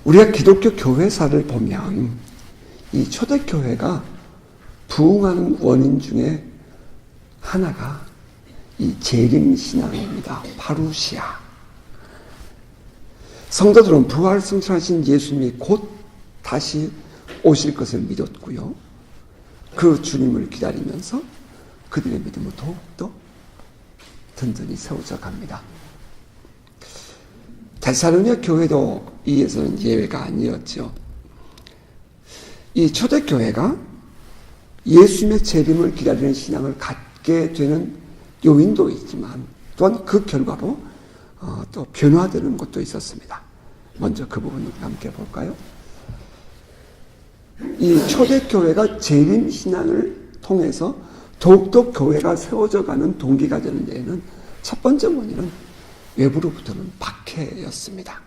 우리가 기독교 교회사를 보면 이 초대교회가 부흥하는 원인 중에 하나가 이 재림신앙입니다. 파루시아. 성도들은 부활 승천하신 예수님이 곧 다시 오실 것을 믿었고요. 그 주님을 기다리면서 그들의 믿음은 더욱더 든든히 세워져 갑니다. 데살로니가 교회도 이에서는 예외가 아니었죠. 이 초대교회가 예수님의 재림을 기다리는 신앙을 갖게 되는 요인도 있지만 또한 그 결과로 또 변화되는 것도 있었습니다. 먼저 그 부분을 함께 볼까요? 이 초대교회가 재림신앙을 통해서 더욱더 교회가 세워져가는 동기가 되는 데에는 첫 번째 원인은 외부로부터는 박해였습니다.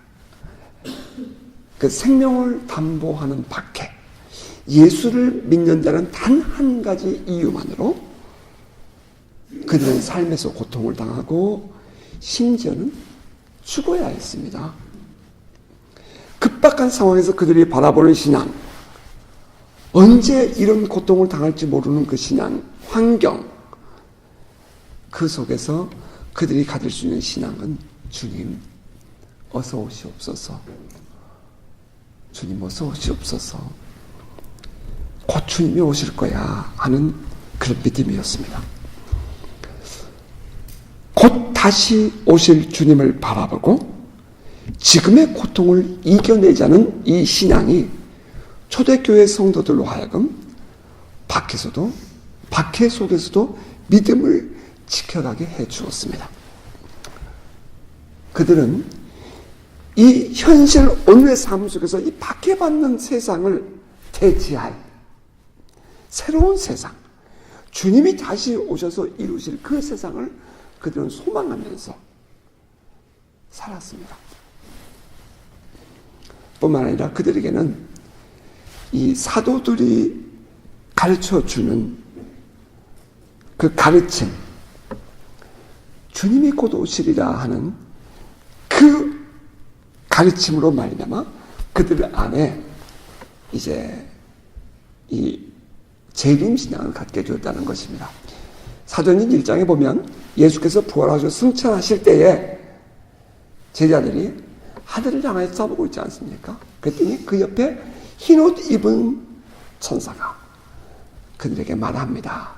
그 생명을 담보하는 박해. 예수를 믿는 자는 단 한 가지 이유만으로 그들은 삶에서 고통을 당하고 심지어는 죽어야 했습니다. 급박한 상황에서 그들이 바라보는 신앙, 언제 이런 고통을 당할지 모르는 그 신앙, 환경, 그 속에서 그들이 가질 수 있는 신앙은 주님 어서 오시옵소서, 주님 어서 오시옵소서, 곧 주님이 오실 거야 하는 그런 믿음이었습니다. 곧 다시 오실 주님을 바라보고 지금의 고통을 이겨내자는 이 신앙이 초대교회 성도들로 하여금 박해 속에서도 믿음을 지켜가게 해 주었습니다. 그들은 이 현실 오늘의 삶 속에서 이 박해받는 세상을 대체할 새로운 세상, 주님이 다시 오셔서 이루실 그 세상을 그들은 소망하면서 살았습니다. 뿐만 아니라 그들에게는 이 사도들이 가르쳐주는 그 가르침, 주님이 곧 오시리라 하는 그 가르침으로 말미암아 그들 안에 이제 이 재림신앙을 갖게 되었다는 것입니다. 사도행전 1장에 보면 예수께서 부활하셔서 승천하실 때에 제자들이 하늘을 향하여 쳐다보고 있지 않습니까? 그랬더니 그 옆에 흰옷 입은 천사가 그들에게 말합니다.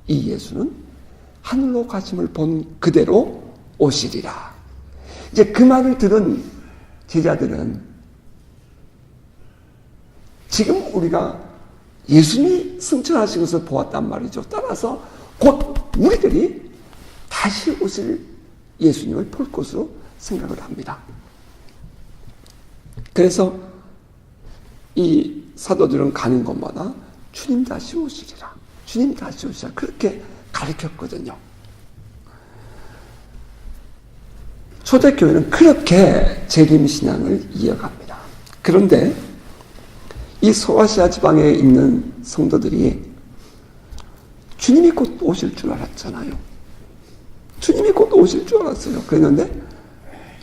이 예수는 하늘로 가심을 본 그대로 오시리라. 이제 그 말을 들은 제자들은 지금 우리가 예수님이 승천하신 것을 보았단 말이죠. 따라서 곧 우리들이 다시 오실 예수님을 볼 것으로 생각을 합니다. 그래서 이 사도들은 가는 곳마다 주님 다시 오시리라, 주님 다시 오시리라 그렇게 가르쳤거든요. 초대교회는 그렇게 재림신앙을 이어갑니다. 그런데 이 소아시아 지방에 있는 성도들이 주님이 곧 오실 줄 알았잖아요. 주님이 곧 오실 줄 알았어요. 그랬는데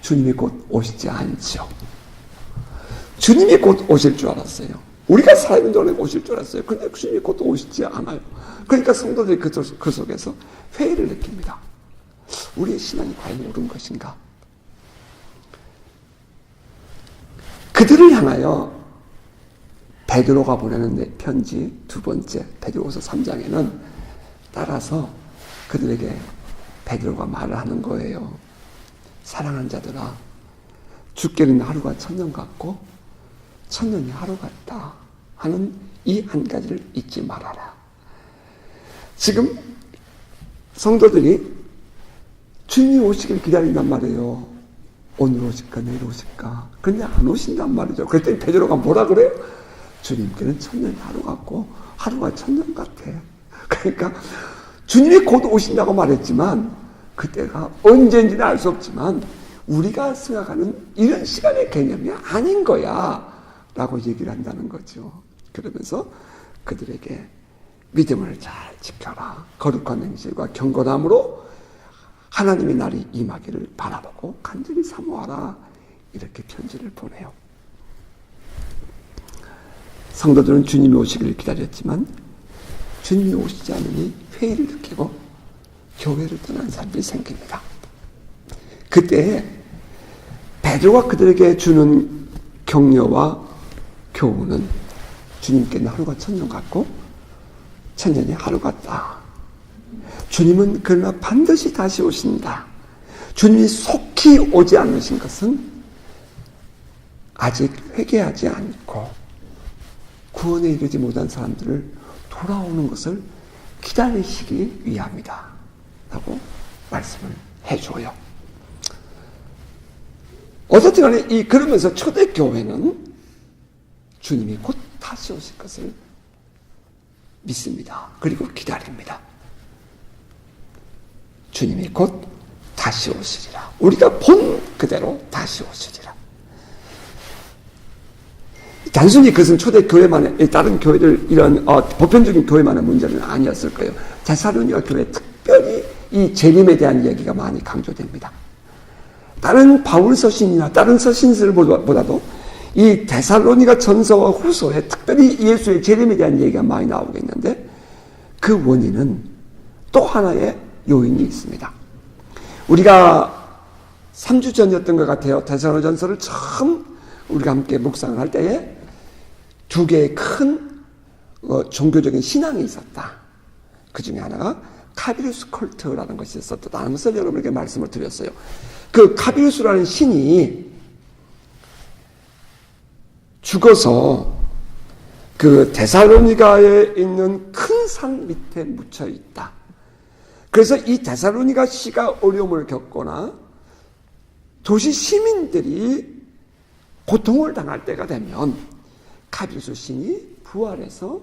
주님이 곧 오시지 않죠. 주님이 곧 오실 줄 알았어요. 우리가 살아있는 동안에 오실 줄 알았어요. 그런데 주님이 곧 오시지 않아요. 그러니까 성도들이 그 속에서 회의를 느낍니다. 우리의 신앙이 과연 옳은 것인가? 그들을 향하여 베드로가 보내는 편지 두 번째 베드로후서 3장에는 따라서 그들에게 베드로가 말을 하는 거예요. 사랑하는 자들아, 죽게는 하루가 천년 같고 천년이 하루 같다 하는 이 한 가지를 잊지 말아라. 지금 성도들이 주님이 오시길 기다린단 말이에요. 오늘 오실까 내일 오실까. 근데 안 오신단 말이죠. 그랬더니 베드로가 뭐라 그래요? 주님께는 천년이 하루 같고 하루가 천년 같아. 그러니까 주님이 곧 오신다고 말했지만 그때가 언제인지는 알 수 없지만 우리가 생각하는 이런 시간의 개념이 아닌 거야 라고 얘기를 한다는 거죠. 그러면서 그들에게 믿음을 잘 지켜라, 거룩한 행실과 경건함으로 하나님의 날이 임하기를 바라보고 간절히 사모하라, 이렇게 편지를 보내요. 성도들은 주님이 오시기를 기다렸지만 주님이 오시지 않으니 회의를 느끼고 교회를 떠난 사람들이 생깁니다. 그때 베드로가 그들에게 주는 격려와 교훈은 주님께는 하루가 천년 같고 천년이 하루 같다. 주님은 그러나 반드시 다시 오신다. 주님이 속히 오지 않으신 것은 아직 회개하지 않고 구원에 이르지 못한 사람들을 돌아오는 것을 기다리시기 위함이다 라고 말씀을 해줘요. 어쨌든 간에 그러면서 초대교회는 주님이 곧 다시 오실 것을 믿습니다. 그리고 기다립니다. 주님이 곧 다시 오시리라. 우리가 본 그대로 다시 오시리라. 단순히 그것은 초대교회만의, 다른 교회들, 이런 보편적인 교회만의 문제는 아니었을 거예요. 데살로니가 교회 특별히 이 재림에 대한 이야기가 많이 강조됩니다. 다른 바울 서신이나 다른 서신들보다도 이 데살로니가 전서와 후서에 특별히 예수의 재림에 대한 얘기가 많이 나오겠는데 그 원인은 또 하나의 요인이 있습니다. 우리가 3주 전이었던 것 같아요. 데살로니전서를 처음 우리가 함께 묵상을 할 때에 두 개의 큰 종교적인 신앙이 있었다. 그 중에 하나가 카비루스 컬트라는 것이 있었다는 것을 여러분에게 말씀을 드렸어요. 그 카비루스라는 신이 죽어서 그 데살로니가에 있는 큰 산 밑에 묻혀 있다. 그래서 이 데살로니가 시가 어려움을 겪거나 도시 시민들이 고통을 당할 때가 되면 카비루스 신이 부활해서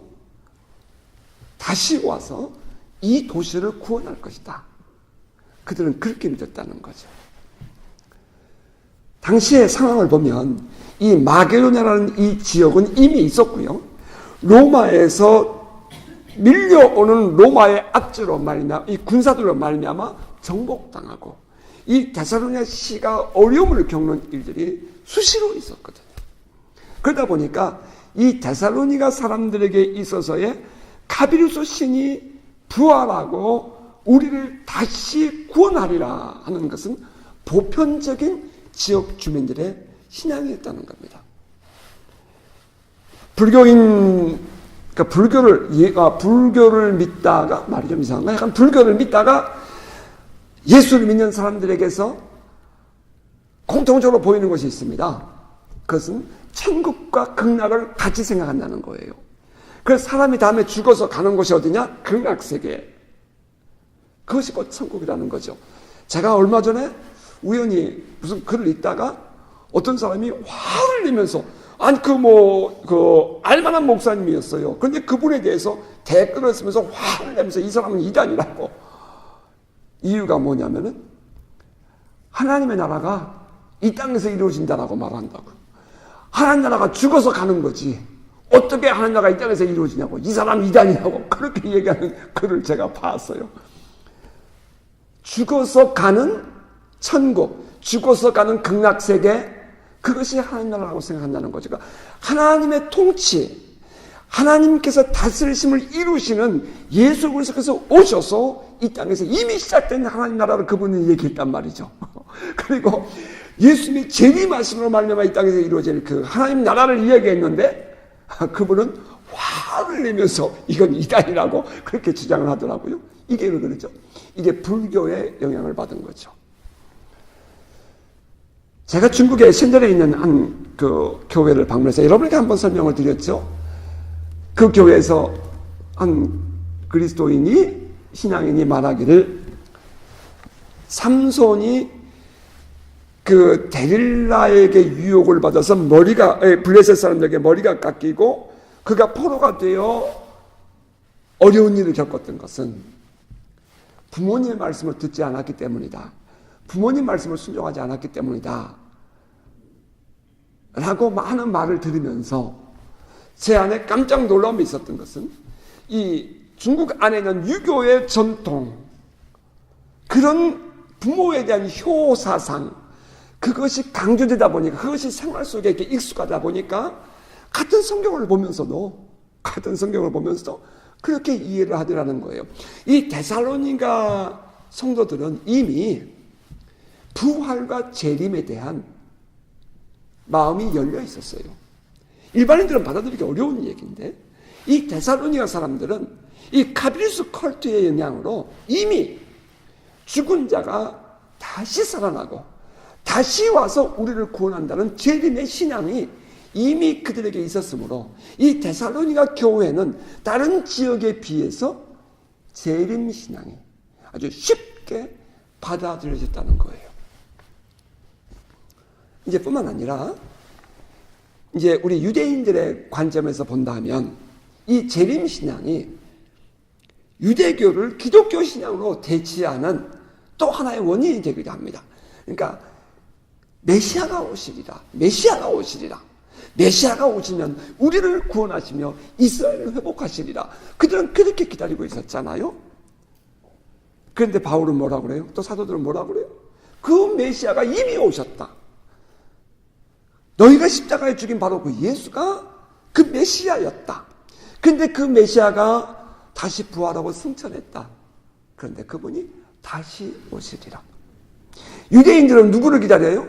다시 와서 이 도시를 구원할 것이다. 그들은 그렇게 믿었다는 거죠. 당시의 상황을 보면 이 마게도냐라는 이 지역은 이미 있었고요. 로마에서 밀려오는 로마의 압제로 말미암아 이 군사들로 말미암아 정복당하고 이 데살로니가 시가 어려움을 겪는 일들이 수시로 있었거든요. 그러다 보니까 이 데살로니가 사람들에게 있어서의 카비루스 신이 부활하고 우리를 다시 구원하리라 하는 것은 보편적인 지역 주민들의 신앙이었다는 겁니다. 불교를 믿다가, 말이 좀 이상한가? 약간 불교를 믿다가 예수를 믿는 사람들에게서 공통적으로 보이는 것이 있습니다. 그것은 천국과 극락을 같이 생각한다는 거예요. 그래서 사람이 다음에 죽어서 가는 곳이 어디냐? 극락세계. 그것이 곧 천국이라는 거죠. 제가 얼마 전에 우연히 무슨 글을 읽다가 어떤 사람이 화를 내면서, 아니, 알만한 목사님이었어요. 그런데 그분에 대해서 댓글을 쓰면서 화를 내면서 이 사람은 이단이라고. 이유가 뭐냐면은, 하나님의 나라가 이 땅에서 이루어진다라고 말한다고. 하나님 나라가 죽어서 가는 거지. 어떻게 하나님 나라가 이 땅에서 이루어지냐고. 이 사람 이단이라고. 그렇게 얘기하는 글을 제가 봤어요. 죽어서 가는 천국, 죽어서 가는 극락세계, 그것이 하나님 나라라고 생각한다는 거죠. 그러니까 하나님의 통치, 하나님께서 다스리심을 이루시는 예수 그리스도께서 오셔서 이 땅에서 이미 시작된 하나님 나라를 그분이 얘기했단 말이죠. 그리고 예수님이 재림하심으로 말미암아 이 땅에서 이루어질 그 하나님 나라를 이야기했는데 그분은 화를 내면서 이건 이단이라고 그렇게 주장을 하더라고요. 이게 왜 그러죠? 이게 불교의 영향을 받은 거죠. 제가 중국의 신전에 있는 한 그 교회를 방문해서 여러분에게 한번 설명을 드렸죠. 그 교회에서 한 그리스도인이, 신앙인이 말하기를 삼손이 그 데릴라에게 유혹을 받아서 블레셋 사람들에게 머리가 깎이고 그가 포로가 되어 어려운 일을 겪었던 것은 부모님의 말씀을 듣지 않았기 때문이다. 부모님 말씀을 순종하지 않았기 때문이다. 라고 많은 말을 들으면서 제 안에 깜짝 놀라움이 있었던 것은 이 중국 안에 있는 유교의 전통, 그런 부모에 대한 효사상, 그것이 강조되다 보니까, 그것이 생활 속에 이렇게 익숙하다 보니까 같은 성경을 보면서도 그렇게 이해를 하더라는 거예요. 이 데살로니가 성도들은 이미 부활과 재림에 대한 마음이 열려 있었어요. 일반인들은 받아들이기 어려운 얘기인데 이 데살로니가 사람들은 이 카비루스 컬트의 영향으로 이미 죽은 자가 다시 살아나고 다시 와서 우리를 구원한다는 재림의 신앙이 이미 그들에게 있었으므로 이 데살로니가 교회는 다른 지역에 비해서 재림 신앙이 아주 쉽게 받아들여졌다는 거예요. 이제 뿐만 아니라 이제 우리 유대인들의 관점에서 본다면 이 재림 신앙이 유대교를 기독교 신앙으로 대치하는 또 하나의 원인이 되기도 합니다. 그러니까 메시아가 오시리라. 메시아가 오시면 우리를 구원하시며 이스라엘을 회복하시리라. 그들은 그렇게 기다리고 있었잖아요. 그런데 바울은 뭐라고 그래요? 또 사도들은 뭐라고 그래요? 그 메시아가 이미 오셨다. 너희가 십자가에 죽인 바로 그 예수가 그 메시아였다. 그런데 그 메시아가 다시 부활하고 승천했다. 그런데 그분이 다시 오시리라. 유대인들은 누구를 기다려요?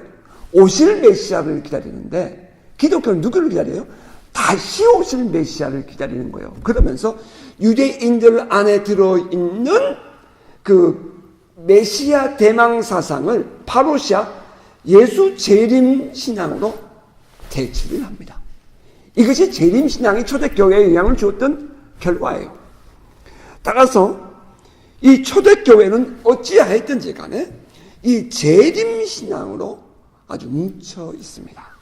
오실 메시아를 기다리는데 기독교는 누구를 기다려요? 다시 오실 메시아를 기다리는 거예요. 그러면서 유대인들 안에 들어있는 그 메시아 대망 사상을 파로시아 예수 재림 신앙으로 대치를 합니다. 이것이 재림 신앙이 초대교회에 영향을 주었던 결과예요. 따라서 이 초대교회는 어찌하였든지 간에 이 재림 신앙으로 아주 뭉쳐 있습니다.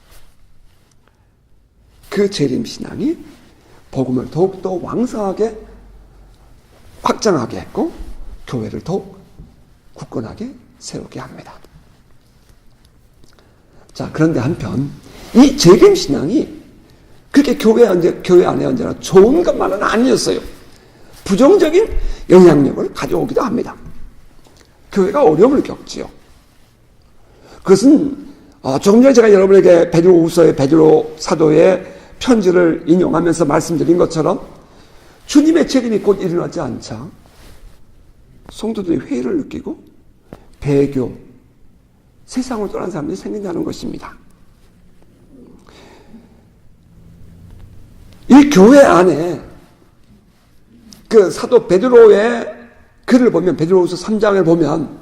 그 재림 신앙이 복음을 더욱더 왕성하게 확장하게 했고 교회를 더욱 굳건하게 세우게 합니다. 자, 그런데 한편 이 재림 신앙이 그렇게 교회 안에 언제나 좋은 것만은 아니었어요. 부정적인 영향력을 가져오기도 합니다. 교회가 어려움을 겪지요. 그것은 조금 전에 제가 여러분에게 베드로후서의 베드로 사도의 편지를 인용하면서 말씀드린 것처럼 주님의 재림이 곧 일어나지 않자 성도들이 회의를 느끼고 배교, 세상을 떠난 사람들이 생긴다는 것입니다. 이 교회 안에 그 사도 베드로의 글을 보면 베드로후서 3장을 보면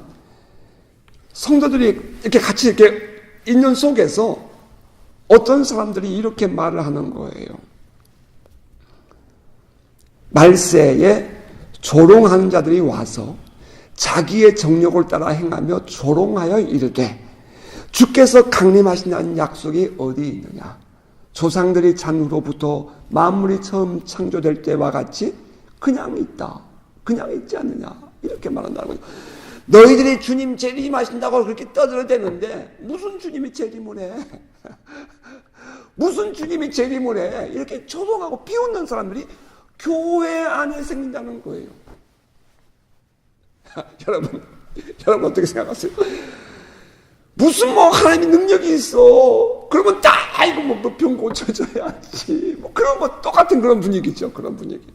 성도들이 이렇게 같이 이렇게 있는 속에서 어떤 사람들이 이렇게 말을 하는 거예요. 말세에 조롱하는 자들이 와서 자기의 정욕을 따라 행하며 조롱하여 이르되 주께서 강림하신다는 약속이 어디 있느냐? 조상들이 잔후로부터 만물이 처음 창조될 때와 같이 그냥 있다. 그냥 있지 않느냐? 이렇게 말한다는 거죠. 너희들이 주님 재림하신다고 그렇게 떠들어대는데 무슨 주님이 재림을 해? 무슨 주님이 재림을 해? 이렇게 조롱하고 비웃는 사람들이 교회 안에 생긴다는 거예요. 여러분 어떻게 생각하세요? 무슨 하나님의 능력이 있어? 그러면 이거 병 고쳐줘야지. 그런 똑같은 그런 분위기죠. 그런 분위기.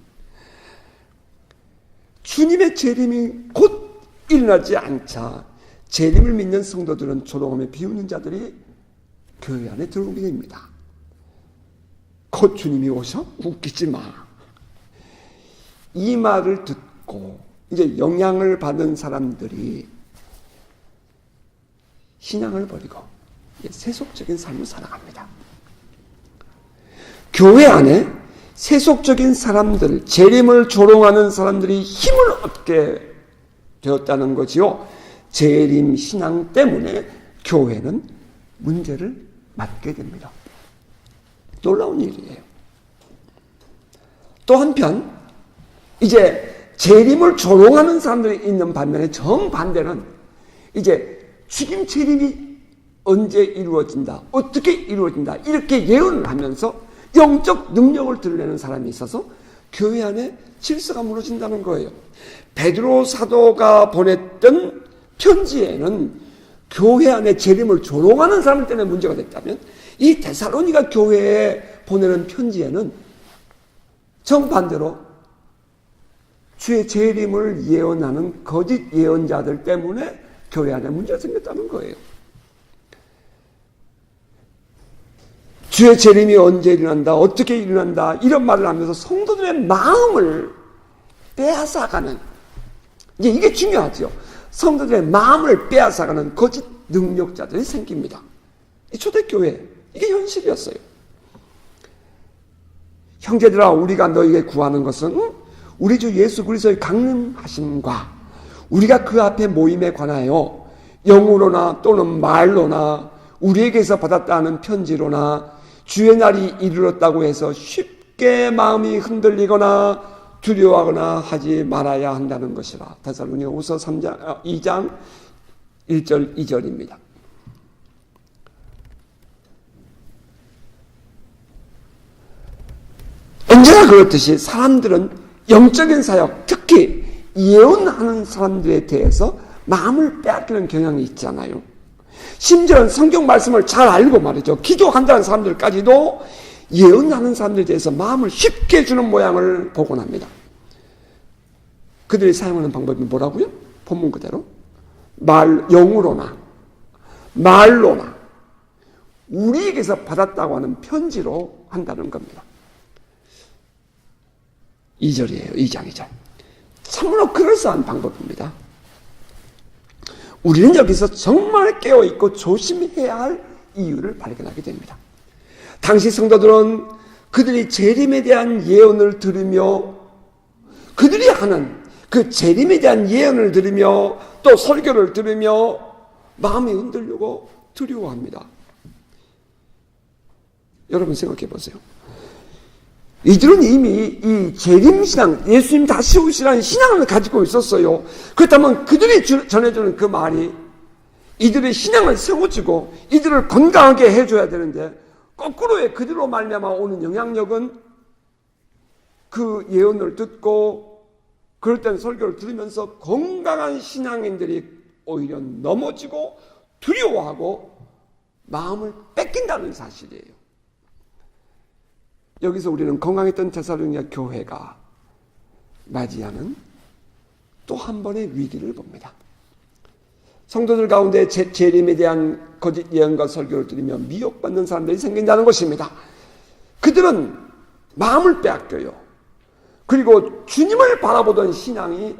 주님의 재림이 곧 일어나지 않자 재림을 믿는 성도들은 조롱하며 비웃는 자들이 교회 안에 들어오게 됩니다. 곧 주님이 오셔? 웃기지 마. 이 말을 듣고 이제 영향을 받은 사람들이 신앙을 버리고 세속적인 삶을 살아갑니다. 교회 안에 세속적인 사람들, 재림을 조롱하는 사람들이 힘을 얻게 되었다는 거지요. 재림 신앙 때문에 교회는 문제를 맞게 됩니다. 놀라운 일이에요. 또 한편 이제 재림을 조롱하는 사람들이 있는 반면에 정반대는 이제 주님 재림이 언제 이루어진다, 어떻게 이루어진다 이렇게 예언을 하면서 영적 능력을 드러내는 사람이 있어서 교회 안에 질서가 무너진다는 거예요. 베드로 사도가 보냈던 편지에는 교회 안에 재림을 조롱하는 사람 때문에 문제가 됐다면 이 데살로니가 교회에 보내는 편지에는 정반대로 주의 재림을 예언하는 거짓 예언자들 때문에 교회 안에 문제가 생겼다는 거예요. 주의 재림이 언제 일어난다, 어떻게 일어난다, 이런 말을 하면서 성도들의 마음을 빼앗아가는, 이제 이게 중요하죠. 성도들의 마음을 빼앗아가는 거짓 능력자들이 생깁니다. 이 초대교회, 이게 현실이었어요. 형제들아, 우리가 너에게 구하는 것은 우리 주 예수 그리스도의 강림하심과 우리가 그 앞에 모임에 관하여 영으로나 또는 말로나 우리에게서 받았다는 편지로나 주의 날이 이르렀다고 해서 쉽게 마음이 흔들리거나 두려워하거나 하지 말아야 한다는 것이라. 데살로니가후서 2장 1절 2절입니다. 언제나 그렇듯이 사람들은 영적인 사역, 특히 예언하는 사람들에 대해서 마음을 빼앗기는 경향이 있잖아요. 심지어는 성경 말씀을 잘 알고 말이죠. 기도한다는 사람들까지도 예언하는 사람들에 대해서 마음을 쉽게 주는 모양을 보곤 합니다. 그들이 사용하는 방법이 뭐라고요? 본문 그대로 영으로나 말로나 우리에게서 받았다고 하는 편지로 한다는 겁니다. 2절이에요. 2장 2절. 참으로 그럴싸한 방법입니다. 우리는 여기서 정말 깨어있고 조심해야 할 이유를 발견하게 됩니다. 당시 성도들은 그들이 재림에 대한 예언을 들으며 그들이 하는 그 재림에 대한 예언을 들으며 또 설교를 들으며 마음이 흔들리고 두려워합니다. 여러분 생각해 보세요. 이들은 이미 이 재림신앙, 예수님 다시 오시라는 신앙을 가지고 있었어요. 그렇다면 그들이 전해주는 그 말이 이들의 신앙을 세워주고 이들을 건강하게 해줘야 되는데 거꾸로의 그들로 말미암아 오는 영향력은 그 예언을 듣고 그럴 땐 설교를 들으면서 건강한 신앙인들이 오히려 넘어지고 두려워하고 마음을 뺏긴다는 사실이에요. 여기서 우리는 건강했던 데살로니가 교회가 맞이하는 또 한 번의 위기를 봅니다. 성도들 가운데 재림에 대한 거짓 예언과 설교를 들으며 미혹받는 사람들이 생긴다는 것입니다. 그들은 마음을 빼앗겨요. 그리고 주님을 바라보던 신앙이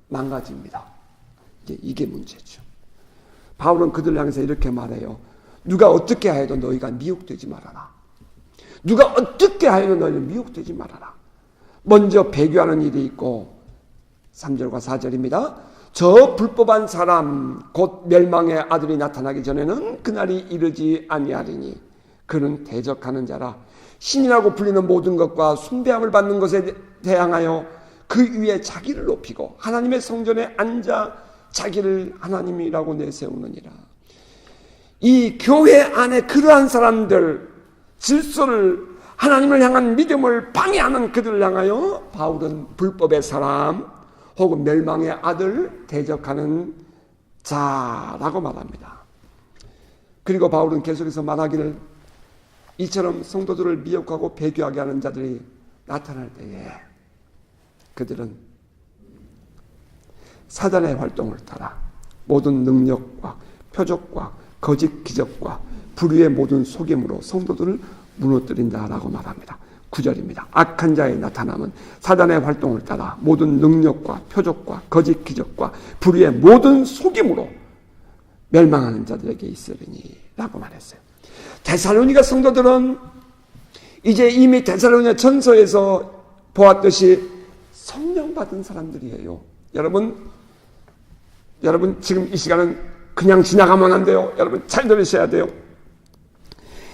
망가집니다. 이게 문제죠. 바울은 그들 향해서 이렇게 말해요. 누가 어떻게 하여도 너희가 미혹되지 말아라. 누가 어떻게 하여도 너희는 미혹되지 말아라. 먼저 배교하는 일이 있고 3절과 4절입니다. 저 불법한 사람 곧 멸망의 아들이 나타나기 전에는 그날이 이르지 아니하리니 그는 대적하는 자라. 신이라고 불리는 모든 것과 숭배함을 받는 것에 대항하여 그 위에 자기를 높이고 하나님의 성전에 앉아 자기를 하나님이라고 내세우느니라. 이 교회 안에 그러한 사람들, 질서를 하나님을 향한 믿음을 방해하는 그들을 향하여 바울은 불법의 사람 혹은 멸망의 아들 대적하는 자라고 말합니다. 그리고 바울은 계속해서 말하기를 이처럼 성도들을 미혹하고 배교하게 하는 자들이 나타날 때에 그들은 사단의 활동을 따라 모든 능력과 표적과 거짓 기적과 불의의 모든 속임으로 성도들을 무너뜨린다라고 말합니다. 9절입니다. 악한 자의 나타남은 사단의 활동을 따라 모든 능력과 표적과 거짓 기적과 불의의 모든 속임으로 멸망하는 자들에게 있으리니 라고 말했어요. 데살로니가 성도들은 이제 이미 데살로니가 전서에서 보았듯이 성령 받은 사람들이에요. 여러분 지금 이 시간은 그냥 지나가면 안 돼요. 여러분 잘 들으셔야 돼요.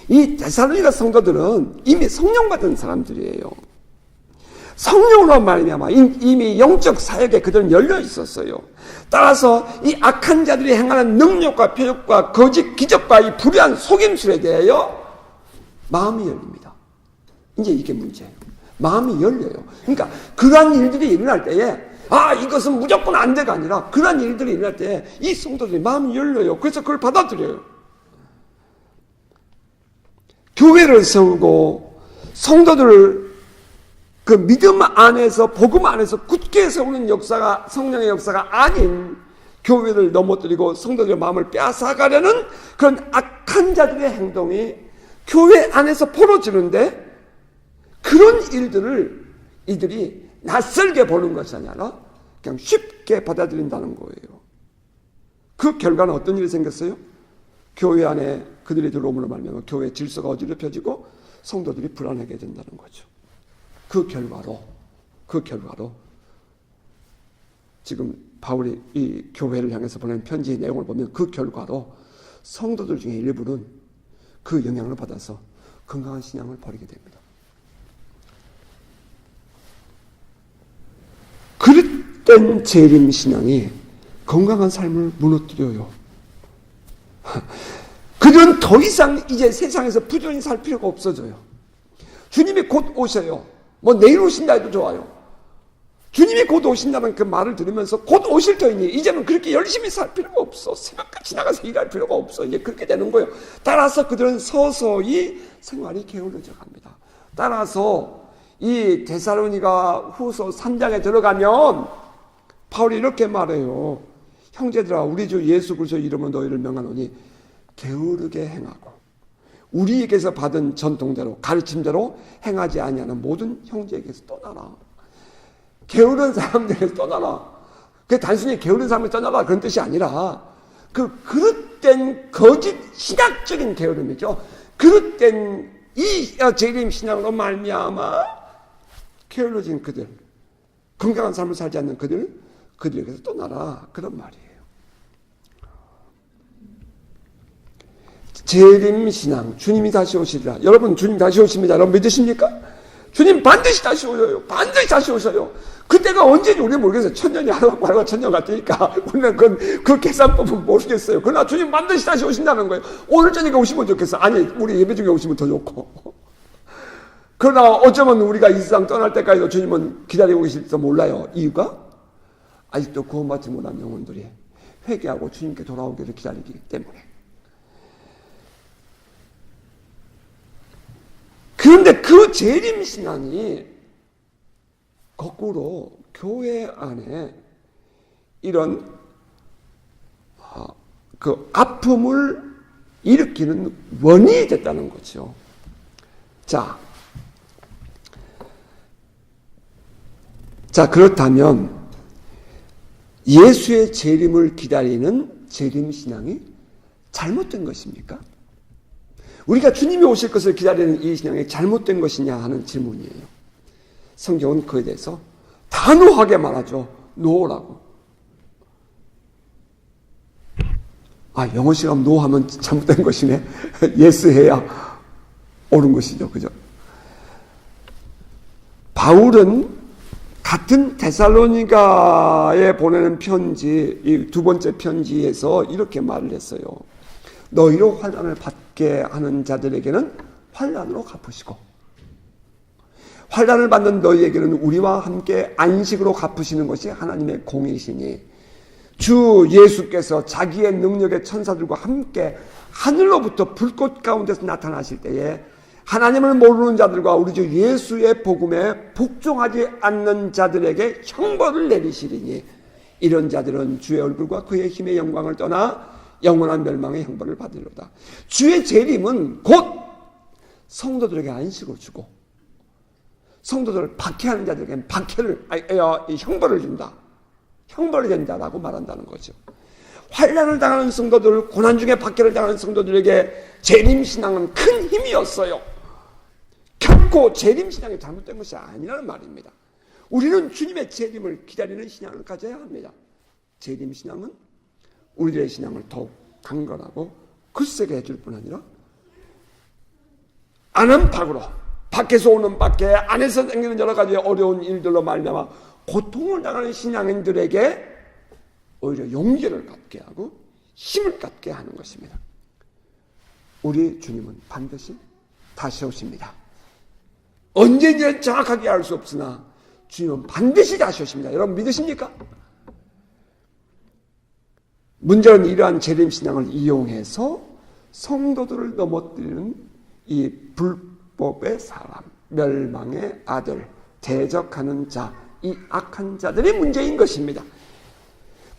이 데살로니가 성도들은 이미 성령 받은 사람들이에요. 성령으로 말미암아 이미 영적 사역에 그들은 열려 있었어요. 따라서 이 악한 자들이 행하는 능력과 표적과 거짓 기적과 이 불의한 속임술에 대하여 마음이 열립니다. 이제 이게 문제예요. 마음이 열려요. 그러니까 그러한 일들이 일어날 때에 이것은 무조건 안 돼가 아니라 그러한 일들이 일어날 때에 이 성도들이 마음이 열려요. 그래서 그걸 받아들여요. 교회를 세우고 성도들을 그 믿음 안에서, 복음 안에서 굳게 세우는 역사가, 성령의 역사가 아닌 교회를 넘어뜨리고 성도들의 마음을 빼앗아가려는 그런 악한 자들의 행동이 교회 안에서 벌어지는데, 그런 일들을 이들이 낯설게 보는 것이 아니라 그냥 쉽게 받아들인다는 거예요. 그 결과는 어떤 일이 생겼어요? 교회 안에 그들이 들어옴으로 말미암아 교회 질서가 어지럽혀지고 성도들이 불안하게 된다는 거죠. 그 결과로 지금 바울이 이 교회를 향해서 보낸 편지의 내용을 보면 그 결과로 성도들 중에 일부는 그 영향을 받아서 건강한 신앙을 버리게 됩니다. 그릇된 재림 신앙이 건강한 삶을 무너뜨려요. 그들은 더 이상 이제 세상에서 부지런히 살 필요가 없어져요. 주님이 곧 오셔요. 뭐 내일 오신다 해도 좋아요. 주님이 곧 오신다는 그 말을 들으면서 곧 오실 터이니 이제는 그렇게 열심히 살 필요가 없어. 새벽같이 나가서 일할 필요가 없어. 이제 그렇게 되는 거예요. 따라서 그들은 서서히 생활이 게을러져 갑니다. 따라서 이 데살로니가 후서 3장에 들어가면 바울이 이렇게 말해요. 형제들아, 우리 주 예수 그리스도의 이름으로 너희를 명하노니 게으르게 행하고 우리에게서 받은 전통대로 가르침대로 행하지 아니하는 모든 형제에게서 떠나라. 게으른 사람들에게서 떠나라. 그게 단순히 게으른 사람을 떠나라 그런 뜻이 아니라 그 그릇된 거짓 신학적인 게으름이죠. 그릇된 이 재림 신앙으로 말미암아 게을러진 그들, 건강한 삶을 살지 않는 그들에게서 떠나라, 그런 말이에요. 재림신앙, 주님이 다시 오시리라. 여러분, 주님 다시 오십니다. 여러분 믿으십니까? 주님 반드시 다시 오셔요. 반드시 다시 오셔요. 그때가 언제인지 우리는 모르겠어요. 천년이 하루가 천년 같으니까 우리는 그 계산법은 모르겠어요. 그러나 주님 반드시 다시 오신다는 거예요. 오늘 저녁에 오시면 좋겠어. 아니, 우리 예배 중에 오시면 더 좋고. 그러나 어쩌면 우리가 이 세상 떠날 때까지도 주님은 기다리고 계실지도 몰라요. 이유가 아직도 구원받지 못한 영혼들이 회개하고 주님께 돌아오기를 기다리기 때문에. 그런데 그 재림신앙이 거꾸로 교회 안에 이런 그 아픔을 일으키는 원인이 됐다는 거죠. 자, 그렇다면 예수의 재림을 기다리는 재림신앙이 잘못된 것입니까? 우리가 주님이 오실 것을 기다리는 이 신앙이 잘못된 것이냐 하는 질문이에요. 성경은 그에 대해서 단호하게 말하죠. 노라고. 영어 시간 노하면 잘못된 것이네. 예스 해야 옳은 것이죠. 그죠? 바울은 같은 데살로니가에 보내는 편지, 이 두 번째 편지에서 이렇게 말을 했어요. 너희로 환난을 받게 하는 자들에게는 환난으로 갚으시고 환난을 받는 너희에게는 우리와 함께 안식으로 갚으시는 것이 하나님의 공이시니 주 예수께서 자기의 능력의 천사들과 함께 하늘로부터 불꽃 가운데서 나타나실 때에 하나님을 모르는 자들과 우리 주 예수의 복음에 복종하지 않는 자들에게 형벌을 내리시리니 이런 자들은 주의 얼굴과 그의 힘의 영광을 떠나 영원한 멸망의 형벌을 받으리로다. 주의 재림은 곧 성도들에게 안식을 주고 성도들을 박해하는 자들에게 형벌을 준다. 형벌이 된다라고 말한다는 거죠. 환난을 당하는 성도들, 고난 중에 박해를 당하는 성도들에게 재림신앙은 큰 힘이었어요. 결코 재림신앙이 잘못된 것이 아니라는 말입니다. 우리는 주님의 재림을 기다리는 신앙을 가져야 합니다. 재림신앙은 우리들의 신앙을 더욱 강건하고 굳세게 해줄 뿐 아니라 안은박으로 밖에서 오는 밖에 안에서 생기는 여러 가지 어려운 일들로 말미암아 고통을 당하는 신앙인들에게 오히려 용기를 갖게 하고 힘을 갖게 하는 것입니다. 우리 주님은 반드시 다시 오십니다. 언제인지 정확하게 알 수 없으나 주님은 반드시 다시 오십니다. 여러분 믿으십니까? 문제는 이러한 재림신앙을 이용해서 성도들을 넘어뜨리는 이 불법의 사람, 멸망의 아들, 대적하는 자, 이 악한 자들의 문제인 것입니다.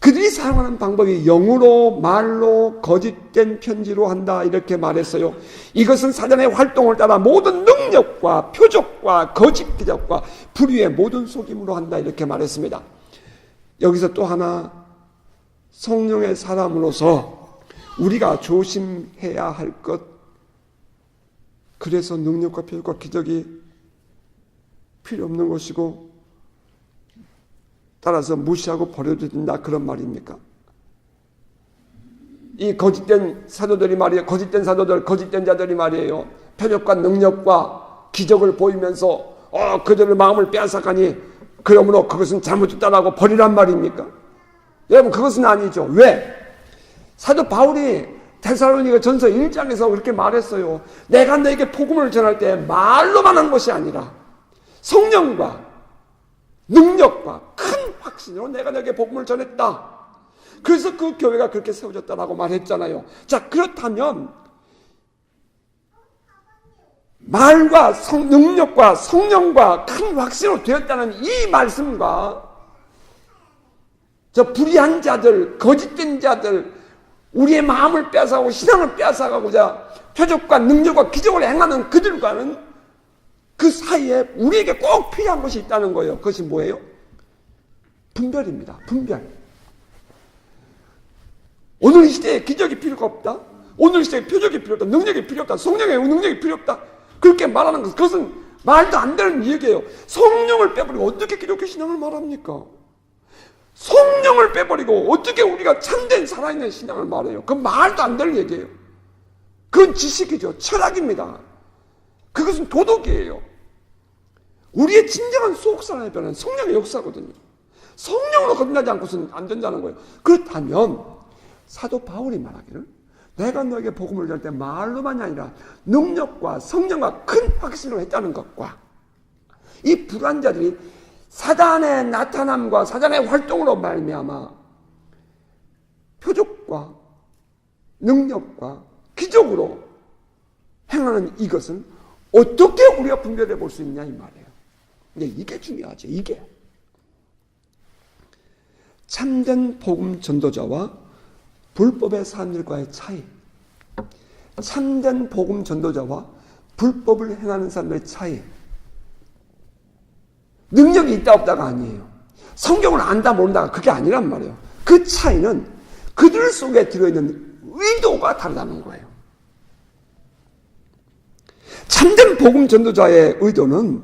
그들이 사용하는 방법이 영으로, 말로, 거짓된 편지로 한다 이렇게 말했어요. 이것은 사단의 활동을 따라 모든 능력과 표적과 거짓 기적과 불의의 모든 속임으로 한다 이렇게 말했습니다. 여기서 또 하나, 성령의 사람으로서 우리가 조심해야 할 것, 그래서 능력과 표적과 기적이 필요 없는 것이고 따라서 무시하고 버려도 된다 그런 말입니까? 이 거짓된 사도들이 말이에요. 거짓된 사도들, 거짓된 자들이 말이에요. 표적과 능력과 기적을 보이면서 그들의 마음을 빼앗아가니 그러므로 그것은 잘못됐다라고 버리란 말입니까? 여러분 그것은 아니죠. 왜? 사도 바울이 데살로니가 전서 1장에서 그렇게 말했어요. 내가 너에게 복음을 전할 때 말로만 한 것이 아니라 성령과 능력과 큰 확신으로 내가 너에게 복음을 전했다. 그래서 그 교회가 그렇게 세워졌다라고 말했잖아요. 자, 그렇다면 말과 능력과 성령과 큰 확신으로 되었다는 이 말씀과 저 불의한 자들, 거짓된 자들, 우리의 마음을 빼앗아가고 신앙을 빼앗아가고자 표적과 능력과 기적을 행하는 그들과는 그 사이에 우리에게 꼭 필요한 것이 있다는 거예요. 그것이 뭐예요? 분별입니다. 분별. 오늘 이 시대에 기적이 필요가 없다. 오늘 이 시대에 표적이 필요 없다. 능력이 필요 없다. 성령의 능력이 필요 없다. 그렇게 말하는 것은 그것은 말도 안 되는 얘기예요. 성령을 빼버리고 어떻게 기독교 신앙을 말합니까? 성령을 빼버리고 어떻게 우리가 참된 살아있는 신앙을 말해요? 그건 말도 안 될 얘기예요. 그건 지식이죠. 철학입니다. 그것은 도덕이에요. 우리의 진정한 속사람의 변화는 성령의 역사거든요. 성령으로 거듭나지 않고서는 안 된다는 거예요. 그렇다면 사도 바울이 말하기를 내가 너에게 복음을 전할 때 말로만이 아니라 능력과 성령과 큰 확신으로 했다는 것과 이 불안자들이 사단의 나타남과 사단의 활동으로 말미암아 표적과 능력과 기적으로 행하는 이것은 어떻게 우리가 분별해 볼 수 있냐 이 말이에요. 근데 이게 중요하죠. 이게 참된 복음 전도자와 불법의 사람들과의 차이, 참된 복음 전도자와 불법을 행하는 사람들의 차이. 능력이 있다 없다가 아니에요. 성경을 안다 모른다가 그게 아니란 말이에요. 그 차이는 그들 속에 들어있는 의도가 다르다는 거예요. 참된 복음 전도자의 의도는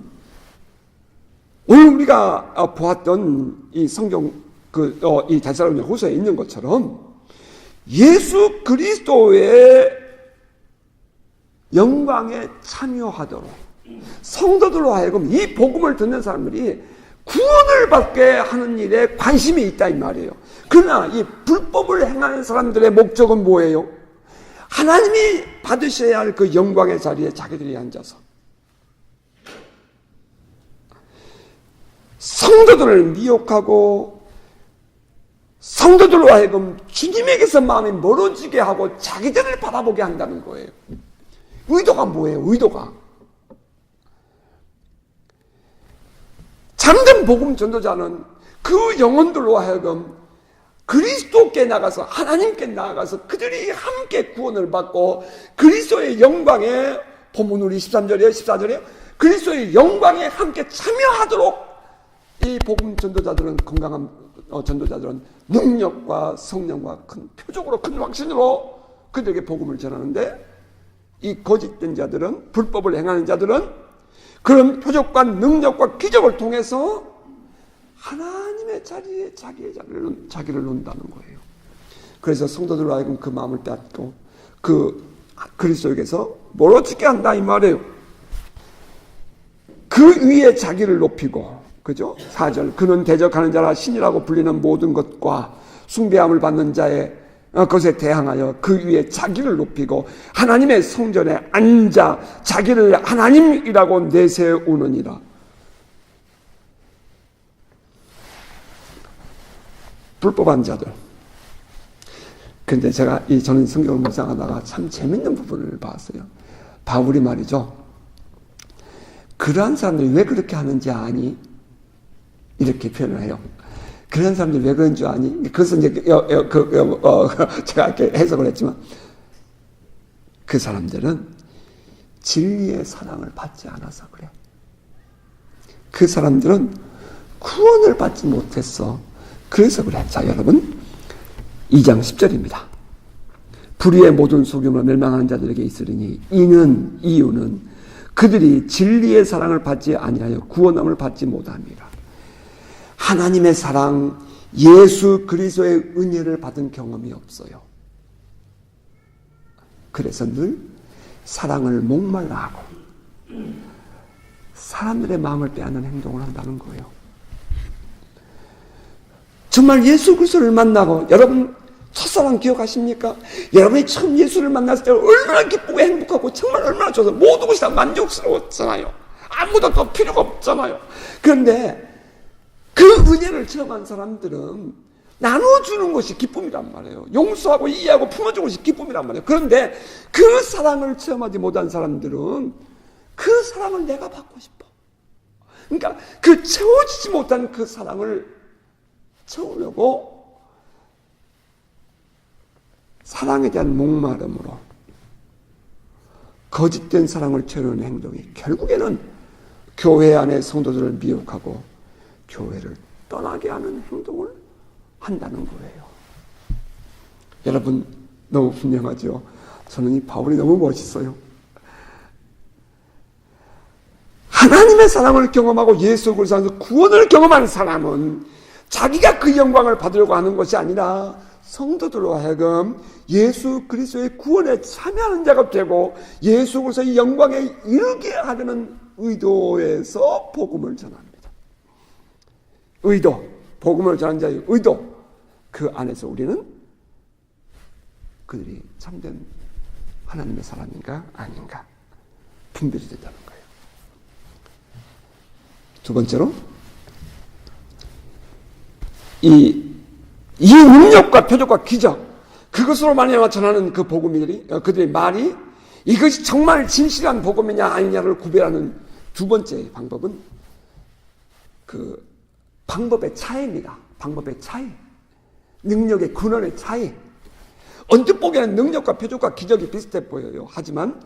오늘 우리가 보았던 이 성경 이 데살로니가 후서에 있는 것처럼 예수 그리스도의 영광에 참여하도록 성도들로 하여금 이 복음을 듣는 사람들이 구원을 받게 하는 일에 관심이 있다 이 말이에요. 그러나 이 불법을 행하는 사람들의 목적은 뭐예요? 하나님이 받으셔야 할 그 영광의 자리에 자기들이 앉아서 성도들을 미혹하고 성도들로 하여금 주님에게서 마음이 멀어지게 하고 자기들을 바라보게 한다는 거예요. 의도가 뭐예요? 의도가 참된 복음 전도자는 그 영혼들로 하여금 그리스도께 나가서 하나님께 나가서 그들이 함께 구원을 받고 그리스도의 영광에 본문 우리 13절이에요 14절이에요 그리스도의 영광에 함께 참여하도록 이 복음 전도자들은 건강한 전도자들은 능력과 성령과 큰 표적으로 큰 확신으로 그들에게 복음을 전하는데 이 거짓된 자들은 불법을 행하는 자들은 그런 표적과 능력과 기적을 통해서 하나님의 자리에 자기를 놓는다는 거예요. 그래서 성도들로 하여금 그 마음을 빼앗고 그 그리스도에게서 멀어지게 한다 이 말이에요. 그 위에 자기를 높이고 그죠? 4절 그는 대적하는 자라 신이라고 불리는 모든 것과 숭배함을 받는 자의 것에 대항하여 그 위에 자기를 높이고 하나님의 성전에 앉아 자기를 하나님이라고 내세우느니라. 불법한 자들. 근데 제가 저는 성경을 묵상하다가 참 재밌는 부분을 봤어요. 바울이 말이죠. 그러한 사람들이 왜 그렇게 하는지 아니? 이렇게 표현을 해요. 그런 사람들이 왜 그런 줄 아니? 그것은 이제 제가 이렇게 해석을 했지만, 그 사람들은 진리의 사랑을 받지 않아서 그래. 그 사람들은 구원을 받지 못했어. 그래서 그래. 자, 여러분, 2장 10절입니다. 불의의 모든 속임으로 멸망하는 자들에게 있으리니 이유는 그들이 진리의 사랑을 받지 아니하여 구원함을 받지 못함이라. 하나님의 사랑, 예수 그리스도의 은혜를 받은 경험이 없어요. 그래서 늘 사랑을 목말라 하고 사람들의 마음을 빼앗는 행동을 한다는 거예요. 정말 예수 그리스도를 만나고, 여러분 첫사랑 기억하십니까? 여러분이 처음 예수를 만났을 때 얼마나 기쁘고 행복하고 정말 얼마나 좋아서 모든 것이 다 만족스러웠잖아요. 아무도 더 필요가 없잖아요. 그런데 그 은혜를 체험한 사람들은 나눠주는 것이 기쁨이란 말이에요. 용서하고 이해하고 품어주는 것이 기쁨이란 말이에요. 그런데 그 사랑을 체험하지 못한 사람들은 그 사랑을 내가 받고 싶어. 그러니까 그 채워지지 못한 그 사랑을 채우려고 사랑에 대한 목마름으로 거짓된 사랑을 채우는 행동이 결국에는 교회 안의 성도들을 미혹하고 교회를 떠나게 하는 행동을 한다는 거예요. 여러분 너무 분명하죠? 저는 이 바울이 너무 멋있어요. 하나님의 사랑을 경험하고 예수 그리스도 안에서 구원을 경험한 사람은 자기가 그 영광을 받으려고 하는 것이 아니라 성도들로 하여금 예수 그리스도의 구원에 참여하는 자가 되고 예수 그리스도의 영광에 이르게 하려는 의도에서 복음을 전합니다. 의도, 복음을 전하는 자의 의도, 그 안에서 우리는 그들이 참된 하나님의 사람인가 아닌가 분별이 된다는 거예요. 두 번째로 이 능력과 표적과 기적, 그것으로 말미암아 전하는 그 복음들이, 그들의 말이 이것이 정말 진실한 복음이냐 아니냐를 구별하는 두 번째 방법은 그 방법의 차이입니다. 방법의 차이, 능력의 근원의 차이. 언뜻 보기에는 능력과 표적과 기적이 비슷해 보여요. 하지만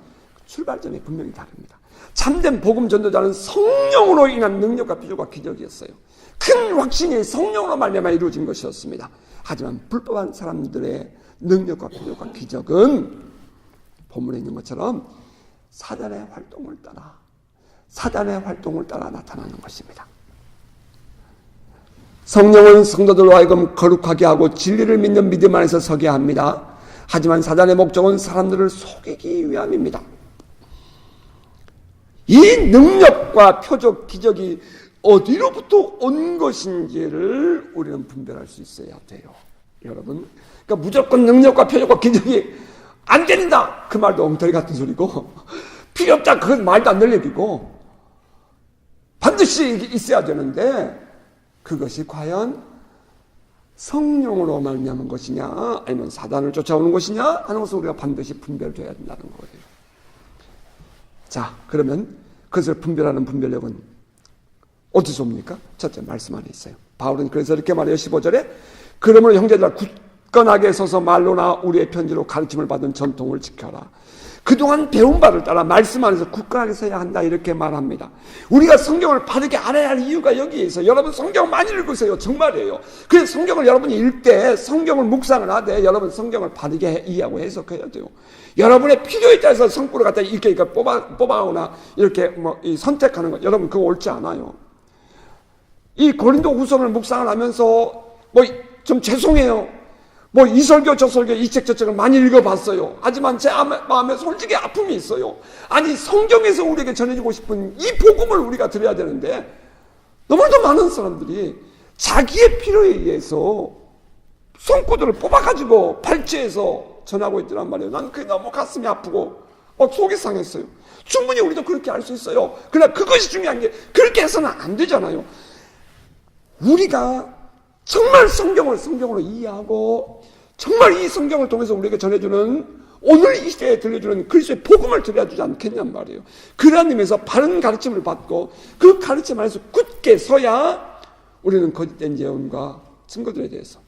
출발점이 분명히 다릅니다. 참된 복음 전도자는 성령으로 인한 능력과 표적과 기적이었어요. 큰 확신이 성령으로 말미암아 이루어진 것이었습니다. 하지만 불법한 사람들의 능력과 표적과 기적은 본문에 있는 것처럼 사단의 활동을 따라 나타나는 것입니다. 성령은 성도들로 하여금 거룩하게 하고 진리를 믿는 믿음 안에서 서게 합니다. 하지만 사단의 목적은 사람들을 속이기 위함입니다. 이 능력과 표적, 기적이 어디로부터 온 것인지를 우리는 분별할 수 있어야 돼요. 여러분, 그러니까 무조건 능력과 표적과 기적이 안 된다, 그 말도 엉터리 같은 소리고, 필요 없다, 그건 말도 안 될 얘기고, 반드시 있어야 되는데 그것이 과연 성령으로 말미암은 것이냐 아니면 사단을 쫓아오는 것이냐 하는 것을 우리가 반드시 분별해야 된다는 거예요. 자, 그러면 그것을 분별하는 분별력은 어디서 옵니까? 첫째, 말씀 안에 있어요. 바울은 그래서 이렇게 말해요. 15절에 그러므로 형제들아 굳건하게 서서 말로나 우리의 편지로 가르침을 받은 전통을 지켜라. 그동안 배운 바를 따라 말씀 안에서 굳건하게 서야 한다, 이렇게 말합니다. 우리가 성경을 바르게 알아야 할 이유가 여기에 있어요. 여러분 성경 많이 읽으세요. 정말이에요. 그래서 성경을 여러분이 읽을 때 성경을 묵상을 하되 여러분 성경을 바르게 이해하고 해석해야 돼요. 여러분의 필요에 따라서 성구를 갖다 이렇게 뽑아오나 이렇게 선택하는 것, 여러분 그거 옳지 않아요. 이 고린도 후서를 묵상을 하면서 좀 죄송해요. 이 설교 저 설교 이 책 저 책을 많이 읽어봤어요. 하지만 제 마음에 솔직히 아픔이 있어요. 아니 성경에서 우리에게 전해주고 싶은 이 복음을 우리가 들어야 되는데 너무나도 많은 사람들이 자기의 필요에 의해서 손구들을 뽑아가지고 발췌해서 전하고 있더란 말이에요. 난 그게 너무 가슴이 아프고 속이 상했어요. 충분히 우리도 그렇게 할 수 있어요. 그러나 그것이 중요한 게 그렇게 해서는 안 되잖아요. 우리가 정말 성경을 성경으로 이해하고 정말 이 성경을 통해서 우리에게 전해주는 오늘 이 시대에 들려주는 그리스도의 복음을 들려주지 않겠냔 말이에요. 그러한 의미에서 바른 가르침을 받고 그 가르침 안에서 굳게 서야 우리는 거짓된 예언과 증거들에 대해서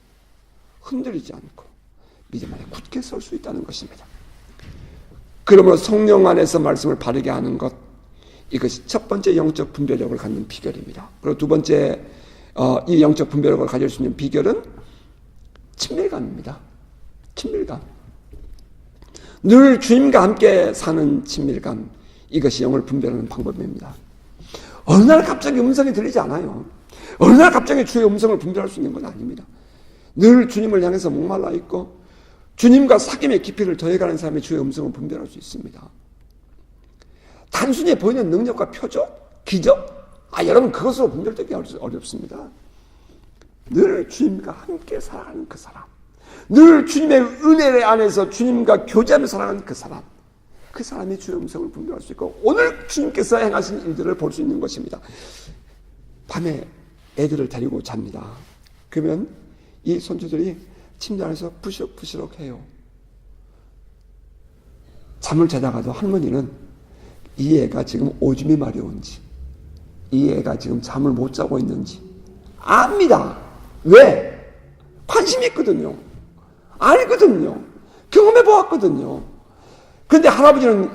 흔들리지 않고 믿음 안에 굳게 설 수 있다는 것입니다. 그러므로 성령 안에서 말씀을 바르게 하는 것, 이것이 첫 번째 영적 분별력을 갖는 비결입니다. 그리고 두 번째 이 영적 분별력을 가질 수 있는 비결은 친밀감입니다. 친밀감. 늘 주님과 함께 사는 친밀감, 이것이 영을 분별하는 방법입니다. 어느 날 갑자기 음성이 들리지 않아요. 어느 날 갑자기 주의 음성을 분별할 수 있는 건 아닙니다. 늘 주님을 향해서 목말라 있고 주님과 사귐의 깊이를 더해가는 사람이 주의 음성을 분별할 수 있습니다. 단순히 보이는 능력과 표적, 기적, 여러분 그것으로 분별되기 어렵습니다. 늘 주님과 함께 살아가는 그 사람, 늘 주님의 은혜 안에서 주님과 교제하며 살아가는 그 사람, 그 사람이 주의 음성을 분별할 수 있고 오늘 주님께서 행하신 일들을 볼 수 있는 것입니다. 밤에 애들을 데리고 잡니다. 그러면 이 손주들이 침대 안에서 부시럭부시럭 해요. 잠을 자다가도 할머니는 이 애가 지금 오줌이 마려운지, 이 애가 지금 잠을 못 자고 있는지 압니다. 왜? 관심이 있거든요. 알거든요. 경험해 보았거든요. 그런데 할아버지는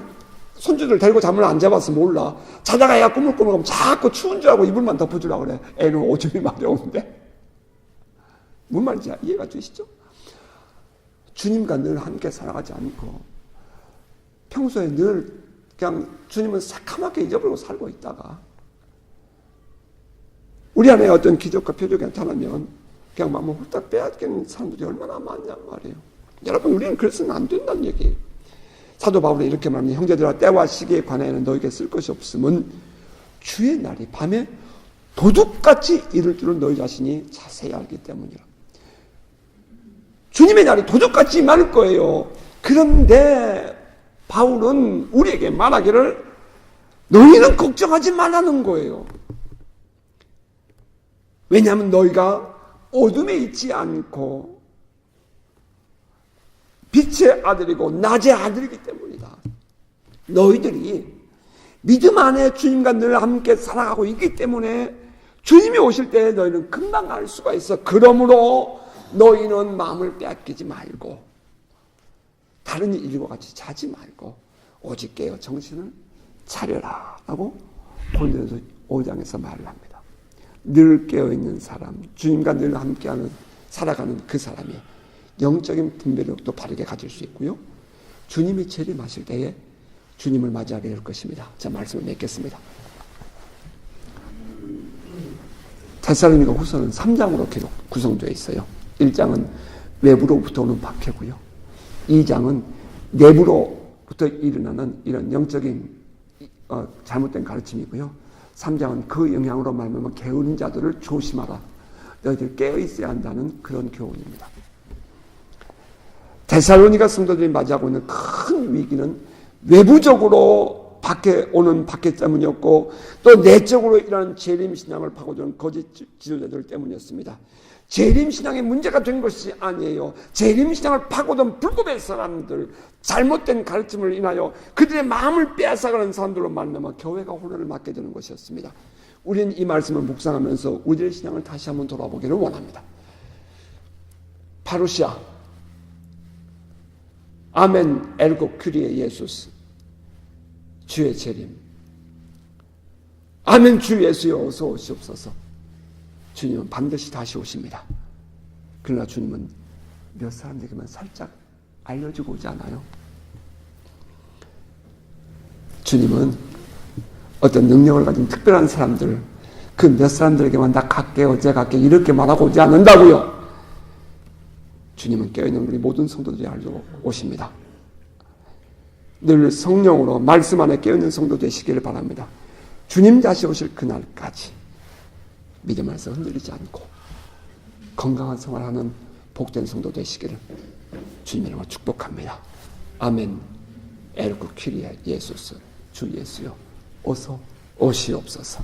손주들 데리고 잠을 안 잡아서 몰라. 자다가 애가 꾸물꾸물하면 자꾸 추운 줄 알고 이불만 덮어주려고 그래. 애는 오줌이 마려운데. 뭔 말인지 이해가 되시죠? 주님과 늘 함께 살아가지 않고 평소에 늘 그냥 주님은 새카맣게 잊어버리고 살고 있다가 우리 안에 어떤 기적과 표적이 나타나면 그냥 마음을 홀딱 빼앗기는 사람들이 얼마나 많냔 말이에요. 여러분, 우리는 그래서는 안 된다는 얘기예요. 사도 바울이 이렇게 말합니다. 형제들아, 때와 시기에 관하여는 너에게 쓸 것이 없음은 주의 날이 밤에 도둑같이 이를 줄을 너희 자신이 자세히 알기 때문이라. 주님의 날이 도둑같이 많을 거예요. 그런데 바울은 우리에게 말하기를 너희는 걱정하지 말라는 거예요. 왜냐하면 너희가 어둠에 있지 않고 빛의 아들이고 낮의 아들이기 때문이다. 너희들이 믿음 안에 주님과 늘 함께 살아가고 있기 때문에 주님이 오실 때 너희는 금방 알 수가 있어. 그러므로 너희는 마음을 빼앗기지 말고 다른 일과 같이 자지 말고 오직 깨어 정신을 차려라 라고 고린도전서 5장에서 말을 합니다. 늘 깨어있는 사람, 주님과 늘 함께하는 살아가는 그 사람이 영적인 분별력도 바르게 가질 수 있고요. 주님이 재림하실 때에 주님을 맞이하게 될 것입니다. 자, 말씀을 맺겠습니다. 데살로니가 후서는 3장으로 구성되어 있어요. 1장은 외부로부터 오는 박해고요. 2장은 내부로부터 일어나는 이런 영적인 잘못된 가르침이고요. 3장은 그 영향으로 말미암아 게으른 자들을 조심하라. 너희들 깨어있어야 한다는 그런 교훈입니다. 데살로니가 성도들이 맞이하고 있는 큰 위기는 외부적으로 오는 박해 때문이었고 또 내적으로 일어나는 재림신앙을 파고드는 거짓 지도자들 때문이었습니다. 재림신앙의 문제가 된 것이 아니에요. 재림신앙을 파고든 불법의 사람들, 잘못된 가르침을 인하여 그들의 마음을 빼앗아가는 사람들로 만나면 교회가 혼란을 맞게 되는 것이었습니다. 우리는 이 말씀을 묵상하면서 우리의 신앙을 다시 한번 돌아보기를 원합니다. 파루시아, 아멘 엘고 큐리에 예수스, 주의 재림, 아멘 주 예수여 어서 오시옵소서. 주님은 반드시 다시 오십니다. 그러나 주님은 몇 사람들에게만 살짝 알려주고 오지 않아요. 주님은 어떤 능력을 가진 특별한 사람들, 그 몇 사람들에게만 나 갈게요, 어제 갈게요 이렇게 말하고 오지 않는다고요. 주님은 깨어있는 우리 모든 성도들이 알고 오십니다. 늘 성령으로 말씀 안에 깨어있는 성도 되시기를 바랍니다. 주님 다시 오실 그날까지 믿음 안에서 흔들리지 않고 건강한 생활하는 복된 성도 되시기를 주님의 이름으로 축복합니다. 아멘. 엘구 퀴리아 예수스, 주 예수여 어서 오시옵소서.